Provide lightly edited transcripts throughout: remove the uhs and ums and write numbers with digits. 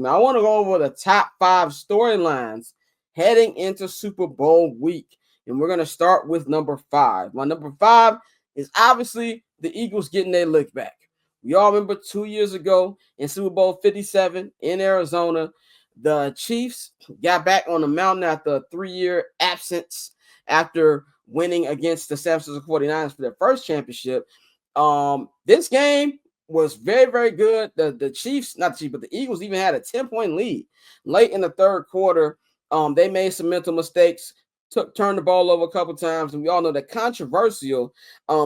man. I want to go over the top 5 storylines heading into Super Bowl week. And we're going to start with number 5. My number 5 is obviously the Eagles getting their lick back. We all remember 2 years ago in Super Bowl 57 in Arizona, the Chiefs got back on the mountain after a 3-year absence after winning against the San Francisco 49ers for their first championship. This game was very, very good. The Chiefs, not the Chiefs, but the Eagles even had a 10-point lead late in the third quarter. They made some mental mistakes, turned the ball over a couple times, and we all know the controversial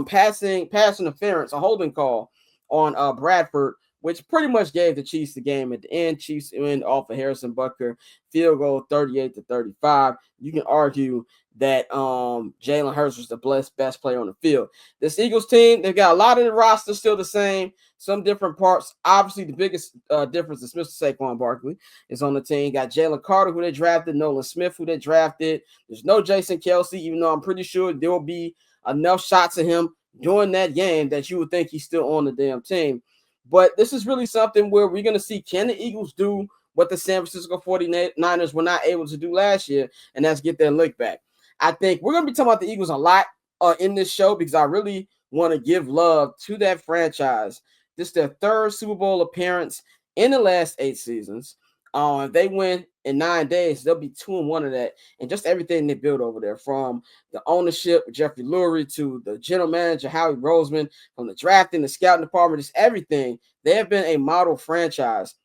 pass interference, a holding call on Bradford, which pretty much gave the Chiefs the game at the end. Chiefs win off of Harrison Butker field goal 38-35. You can argue that Jalen Hurts was the best player on the field. This Eagles team, they've got a lot of the roster still the same, some different parts. Obviously, the biggest difference is Mr. Saquon Barkley is on the team. Got Jalen Carter, who they drafted, Nolan Smith, who they drafted. There's no Jason Kelce, even though I'm pretty sure there will be enough shots of him during that game that you would think he's still on the damn team. But this is really something where we're going to see, can the Eagles do what the San Francisco 49ers were not able to do last year, and that's get their lick back. I think we're going to be talking about the Eagles a lot in this show because I really want to give love to that franchise. This is their 3rd Super Bowl appearance in the last 8 seasons. If they win in 9 days, they'll be 2-1 of that. And just everything they built over there, from the ownership, Jeffrey Lurie, to the general manager, Howie Roseman, from the drafting, the scouting department, just everything. They have been a model franchise.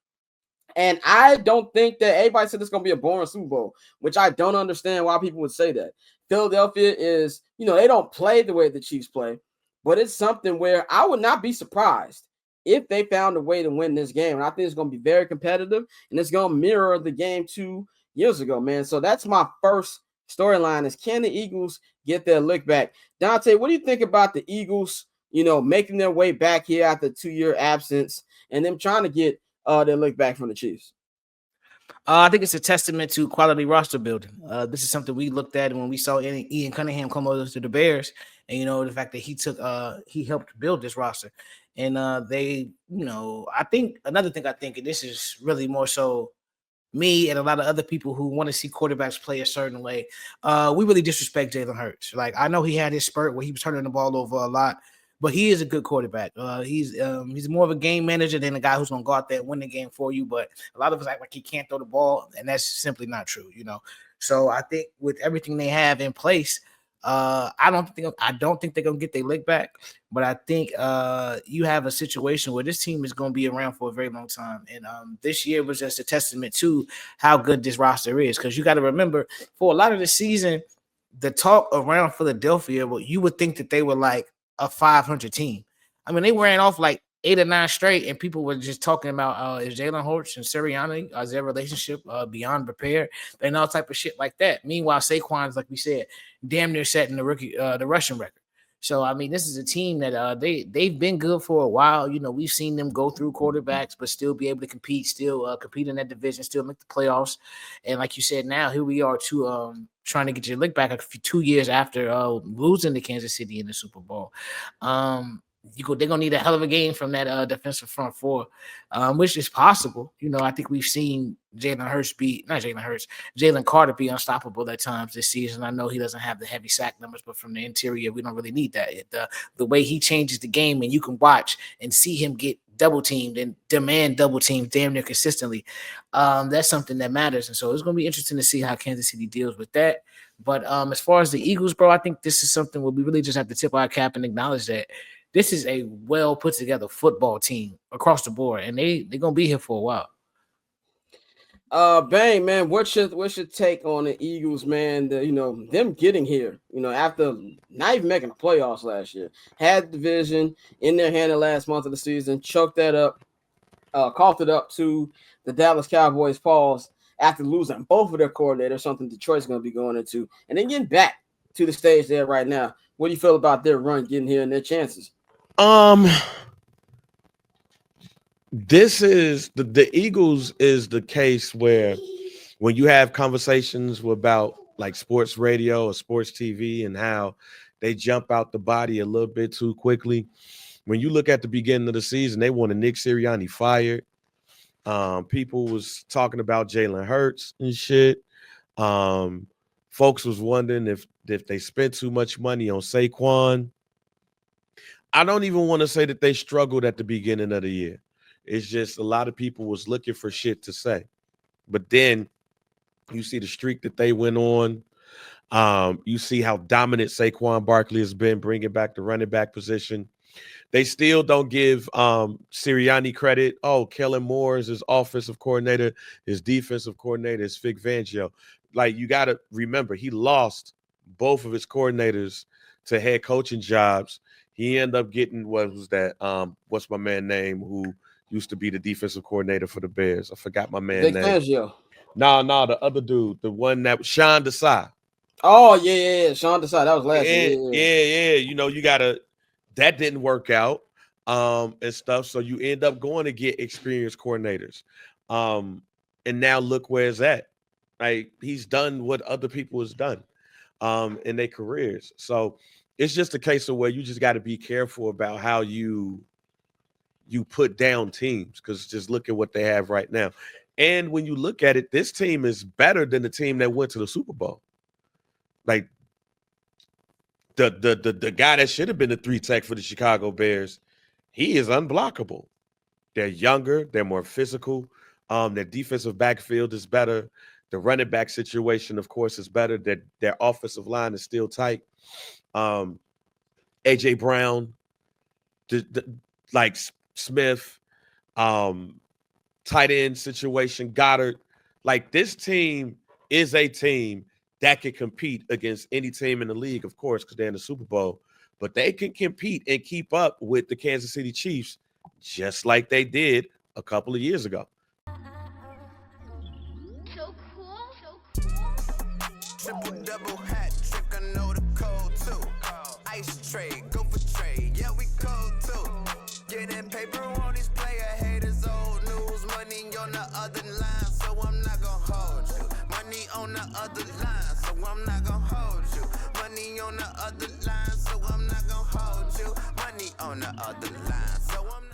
And I don't think that everybody said it's going to be a boring Super Bowl, which I don't understand why people would say that. Philadelphia is, they don't play the way the Chiefs play, but it's something where I would not be surprised if they found a way to win this game. And I think it's going to be very competitive, and it's going to mirror the game 2 years ago, man. So that's my first storyline is, can the Eagles get their lick back? Dante, what do you think about the Eagles, making their way back here after a 2-year absence and them trying to get their lick back from the Chiefs? I think it's a testament to quality roster building. This is something we looked at when we saw Ian Cunningham come over to the Bears, and the fact that he helped build this roster, and they, I think another thing and this is really more so me and a lot of other people who want to see quarterbacks play a certain way. We really disrespect Jalen Hurts. Like, I know he had his spurt where he was turning the ball over a lot, but he is a good quarterback. He's more of a game manager than a guy who's going to go out there and win the game for you. But a lot of us act like he can't throw the ball, and that's simply not true, So I think with everything they have in place, I don't think they're going to get their lick back. But I think you have a situation where this team is going to be around for a very long time. And this year was just a testament to how good this roster is. Because you got to remember, for a lot of the season, the talk around Philadelphia, you would think that they were like a 500 team. I mean, they ran off like 8 or 9 straight, and people were just talking about is Jalen Hurts and Sirianni, is their relationship beyond repair, and all type of shit like that. Meanwhile, Saquon's, like we said, damn near setting the rushing record. So, I mean, this is a team that they've been good for a while. We've seen them go through quarterbacks, but still be able to compete, still compete in that division, still make the playoffs. And like you said, now here we are trying to get your lick back 2 years after losing to Kansas City in the Super Bowl. They're gonna need a hell of a game from that defensive front four, which is possible. I think we've seen Jalen Carter be unstoppable at times this season. I know he doesn't have the heavy sack numbers, but from the interior, we don't really need that. The way he changes the game, and you can watch and see him get double teamed and demand double teams damn near consistently. That's something that matters, and so it's gonna be interesting to see how Kansas City deals with that. But as far as the Eagles, bro, I think this is something where we really just have to tip our cap and acknowledge that this is a well put together football team across the board, and they're gonna be here for a while. Bang, man, what's your take on the Eagles, man? Them getting here, after not even making the playoffs last year, had the division in their hand the last month of the season, choked that up, coughed it up to the Dallas Cowboys paws after losing both of their coordinators, something Detroit's going to be going into, and then getting back to the stage there right now. What do you feel about their run getting here and their chances? This is the Eagles is the case where when you have conversations about like sports radio or sports TV and how they jump out the body a little bit too quickly. When you look at the beginning of the season, they wanted Nick Sirianni fired. People was talking about Jalen Hurts and shit. Folks was wondering if they spent too much money on Saquon. I don't even want to say that they struggled at the beginning of the year. It's just a lot of people was looking for shit to say. But then you see the streak that they went on. You see how dominant Saquon Barkley has been bringing back the running back position. They still don't give Sirianni credit. Oh, Kellen Moore is his offensive coordinator, his defensive coordinator is Vic Fangio. Like, you got to remember, he lost both of his coordinators to head coaching jobs. He ended up getting, what was that? What's my man name who used to be the defensive coordinator for the Bears? I forgot my man Vic name. Fangio. No, the other dude, the one that was Sean Desai. Oh, yeah. Sean Desai. That was last year. Yeah. You know, you gotta. That didn't work out, and stuff. So you end up going to get experienced coordinators, and now look where it's at. Like, he's done what other people has done, in their careers. So it's just a case of where you just got to be careful about how you put down teams, because just look at what they have right now. And when you look at it, this team is better than the team that went to the Super Bowl. Like, the guy that should have been the 3-tech for the Chicago Bears, he is unblockable. They're younger, they're more physical. Their defensive backfield is better. The running back situation, of course, is better. Their offensive line is still tight. AJ Brown, like Smith, tight end situation, Goddard. Like, this team is a team that can compete against any team in the league, of course, because they're in the Super Bowl. But they can compete and keep up with the Kansas City Chiefs, just like they did a couple of years ago. So cool. Triple double hat trick, I know the code too. Ice trade, go for trade, yeah, we cold too. Getting paper on these player haters, old news, money on the other line, so I'm not gonna hold you. Money on the other line, so I'm not gonna hold you. Money on the other line, so I'm not gonna hold you. Money on the other line, so I'm not